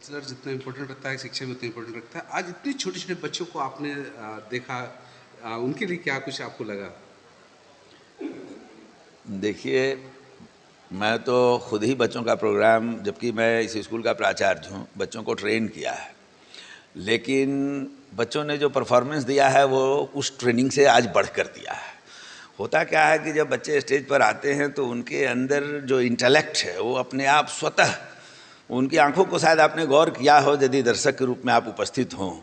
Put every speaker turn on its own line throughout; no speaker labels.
Culture जितना important रखता है, शिक्षा भी उतना इम्पोर्टेंट रखता है। आज इतने छोटे-छोटे बच्चों को आपने देखा, उनके लिए क्या कुछ आपको लगा?
देखिए, मैं तो खुद ही बच्चों का प्रोग्राम, जबकि मैं इस स्कूल का प्राचार्य हूँ, बच्चों को ट्रेन किया है, लेकिन बच्चों ने जो परफॉर्मेंस दिया है वो उस ट्रेनिंग से आज बढ़ कर दिया है। होता क्या है कि जब बच्चे स्टेज पर आते हैं तो उनके अंदर जो इंटेलेक्ट है वो अपने आप स्वतः, उनकी आंखों को शायद आपने गौर किया हो, यदि दर्शक के रूप में आप उपस्थित हों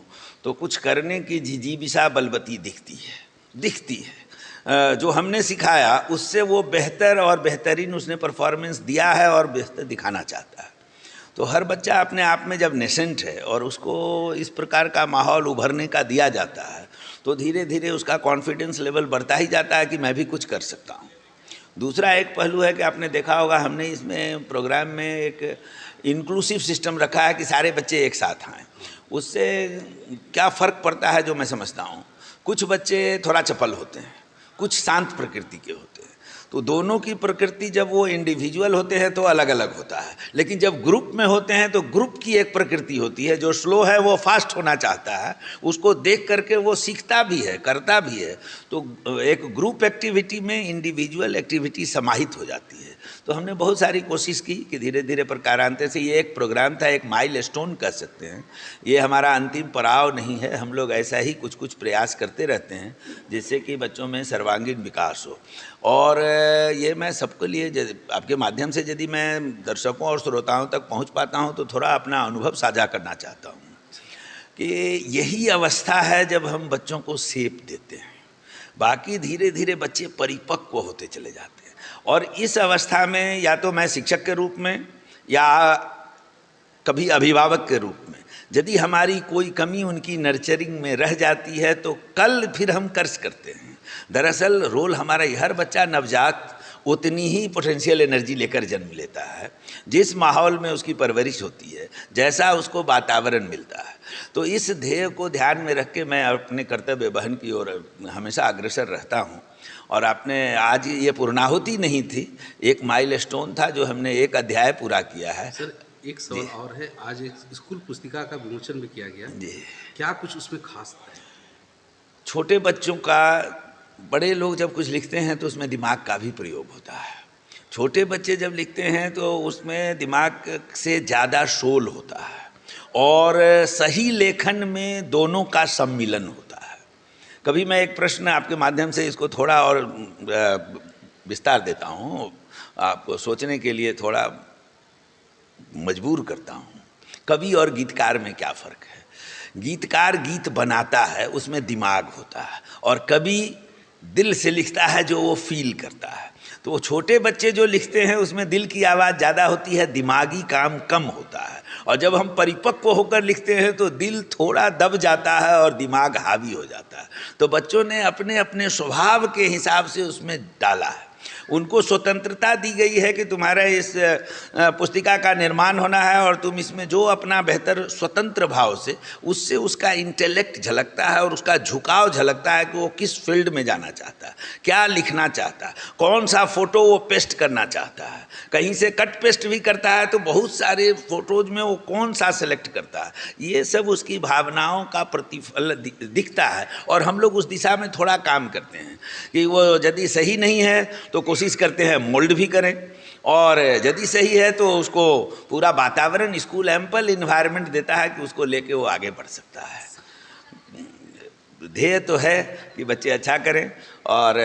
तो कुछ करने की जिजीबिशा बलवती दिखती है। जो हमने सिखाया उससे वो बेहतर और बेहतरीन उसने परफॉर्मेंस दिया है और बेहतर दिखाना चाहता है। तो हर बच्चा अपने आप में जब नेसेंट है और उसको इस प्रकार का माहौल उभरने का दिया जाता है तो धीरे धीरे उसका कॉन्फिडेंस लेवल बढ़ता ही जाता है कि मैं भी कुछ कर सकता हूँ। दूसरा एक पहलू है कि आपने देखा होगा, हमने इसमें प्रोग्राम में एक इंक्लूसिव सिस्टम रखा है कि सारे बच्चे एक साथ आएँ। उससे क्या फ़र्क पड़ता है जो मैं समझता हूँ, कुछ बच्चे थोड़ा चपल होते हैं, कुछ शांत प्रकृति के होते हैं, तो दोनों की प्रकृति जब वो इंडिविजुअल होते हैं तो अलग अलग होता है, लेकिन जब ग्रुप में होते हैं तो ग्रुप की एक प्रकृति होती है। जो स्लो है वो फास्ट होना चाहता है, उसको देख करके वो सीखता भी है, करता भी है। तो एक ग्रुप एक्टिविटी में इंडिविजुअल एक्टिविटी समाहित हो जाती है। तो हमने बहुत सारी कोशिश की कि धीरे धीरे प्रकारांतर से, ये एक प्रोग्राम था, एक माइलस्टोन कह सकते हैं, ये हमारा अंतिम पड़ाव नहीं है। हम लोग ऐसा ही कुछ कुछ प्रयास करते रहते हैं जिससे कि बच्चों में सर्वांगीण विकास हो। और ये मैं सबके लिए, आपके माध्यम से यदि मैं दर्शकों और श्रोताओं तक पहुंच पाता हूं तो थोड़ा अपना अनुभव साझा करना चाहता हूं कि यही अवस्था है जब हम बच्चों को सेप देते हैं, बाकी धीरे धीरे बच्चे परिपक्व होते चले जाते हैं। और इस अवस्था में या तो मैं शिक्षक के रूप में या कभी अभिभावक के रूप में यदि हमारी कोई कमी उनकी नर्चरिंग में रह जाती है तो कल फिर हम कर्ज करते हैं। दरअसल रोल हमारा, हर बच्चा नवजात उतनी ही पोटेंशियल एनर्जी लेकर जन्म लेता है जिस माहौल में उसकी परवरिश होती है, जैसा उसको वातावरण मिलता है। तो इस ध्येय को ध्यान में रख के मैं अपने कर्तव्य वहन की ओर हमेशा अग्रसर रहता हूँ। और आपने आज ये पूर्णाहुति नहीं थी, एक माइलस्टोन था जो हमने एक अध्याय पूरा किया है।
सर, एक सवाल और है। आज एक स्कूल पुस्तिका का विमोचन भी किया गया,
जी,
क्या कुछ उसमें खास था?
छोटे बच्चों का, बड़े लोग जब कुछ लिखते हैं तो उसमें दिमाग का भी प्रयोग होता है। छोटे बच्चे जब लिखते हैं तो उसमें दिमाग से ज़्यादा शोल होता है और सही लेखन में दोनों का सम्मिलन होता है। कभी मैं एक प्रश्न आपके माध्यम से इसको थोड़ा और विस्तार देता हूँ, आपको सोचने के लिए थोड़ा मजबूर करता हूँ। कवि और गीतकार में क्या फ़र्क है? गीतकार गीत बनाता है, उसमें दिमाग होता है, और कवि दिल से लिखता है, जो वो फील करता है। तो वो छोटे बच्चे जो लिखते हैं उसमें दिल की आवाज़ ज़्यादा होती है, दिमागी काम कम होता है। और जब हम परिपक्व होकर लिखते हैं तो दिल थोड़ा दब जाता है और दिमाग हावी हो जाता है। तो बच्चों ने अपने अपने स्वभाव के हिसाब से उसमें डाला है। उनको स्वतंत्रता दी गई है कि तुम्हारा इस पुस्तिका का निर्माण होना है और तुम इसमें जो अपना बेहतर स्वतंत्र भाव से, उससे उसका इंटेलेक्ट झलकता है और उसका झुकाव झलकता है कि वो किस फील्ड में जाना चाहता है, क्या लिखना चाहता है, कौन सा फ़ोटो वो पेस्ट करना चाहता है। कहीं से कट पेस्ट भी करता है तो बहुत सारे फ़ोटोज़ में वो कौन सा सेलेक्ट करता है। ये सब उसकी भावनाओं का प्रतिफल दिखता है और हम लोग उस दिशा में थोड़ा काम करते हैं कि वो यदि सही नहीं है तो कोशिश करते हैं मोल्ड भी करें, और यदि सही है तो उसको पूरा वातावरण, स्कूल एम्पल इन्वायरमेंट देता है कि उसको लेके वो आगे बढ़ सकता है। ध्येय तो है कि बच्चे अच्छा करें, और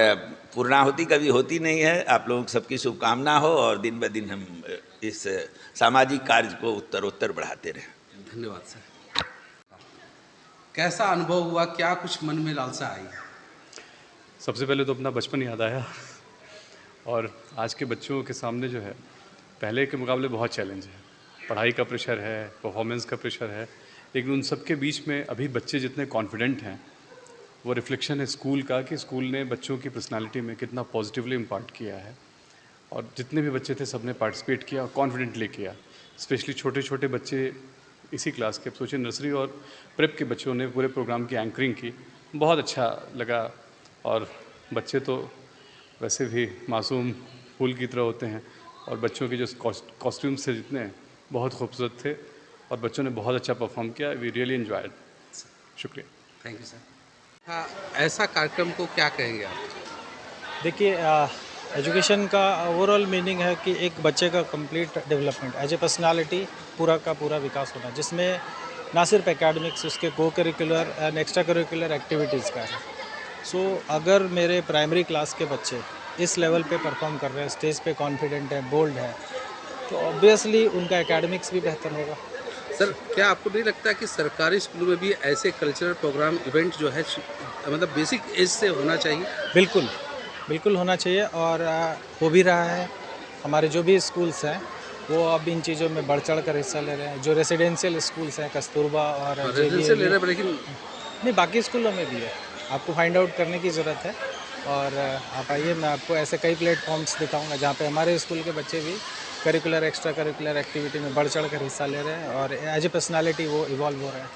पूर्णाहुति कभी होती नहीं है। आप लोगों सबकी शुभकामना हो और दिन ब दिन हम इस सामाजिक कार्य को उत्तरोत्तर बढ़ाते रहें।
धन्यवाद सर। कैसा अनुभव हुआ, क्या कुछ मन में लालसा आई?
सबसे पहले तो अपना बचपन याद आया, और आज के बच्चों के सामने जो है पहले के मुकाबले बहुत चैलेंज है। पढ़ाई का प्रेशर है, परफॉर्मेंस का प्रेशर है, लेकिन उन सब के बीच में अभी बच्चे जितने कॉन्फिडेंट हैं, वो रिफ्लेक्शन है स्कूल का कि स्कूल ने बच्चों की पर्सनालिटी में कितना पॉजिटिवली इम्पैक्ट किया है। और जितने भी बच्चे थे सब ने पार्टिसिपेट किया और कॉन्फिडेंटली किया। स्पेशली छोटे छोटे बच्चे इसी क्लास के, सोचिए नर्सरी और प्रेप के बच्चों ने पूरे प्रोग्राम की एंकरिंग की, बहुत अच्छा लगा। और बच्चे तो वैसे भी मासूम फूल की तरह होते हैं, और बच्चों के जो कॉस्ट्यूम्स थे जितने, बहुत खूबसूरत थे। और बच्चों ने बहुत अच्छा परफॉर्म किया। We really enjoyed. शुक्रिया।
Thank you sir. हाँ, ऐसा कार्यक्रम को क्या कहेंगे आप?
देखिए, एजुकेशन का ओवरऑल मीनिंग है कि एक बच्चे का complete development as a personality, पूरा का पूरा विकास होना, जिसमें ना सिर्फ एकेडमिक्स, उसके को curricular and extra curricular activities का है। सो अगर मेरे प्राइमरी क्लास के बच्चे इस लेवल पे परफॉर्म कर रहे हैं, स्टेज पे कॉन्फिडेंट है, बोल्ड है, तो ऑब्वियसली उनका एकेडमिक्स भी बेहतर होगा।
सर, क्या आपको नहीं लगता कि सरकारी स्कूलों में भी ऐसे कल्चरल प्रोग्राम इवेंट जो है मतलब बेसिक एज से होना चाहिए?
बिल्कुल, बिल्कुल होना चाहिए, और हो भी रहा है। हमारे जो भी स्कूल्स हैं वो अब इन चीज़ों में बढ़ चढ़ कर हिस्सा ले रहे हैं। जो रेसिडेंशियल स्कूल्स हैं, कस्तूरबा और
रेजिडेंशियल ले रहे हैं, लेकिन
नहीं, बाकी स्कूलों में भी है। आपको फाइंड आउट करने की ज़रूरत है, और आप आइए, मैं आपको ऐसे कई प्लेटफॉर्म्स दिखाऊंगा जहाँ पे हमारे स्कूल के बच्चे भी करिकुलर एक्स्ट्रा करिकुलर एक्टिविटी में बढ़ चढ़ कर हिस्सा ले रहे हैं और एज ए पर्सनालिटी वो इवॉल्व हो रहे हैं।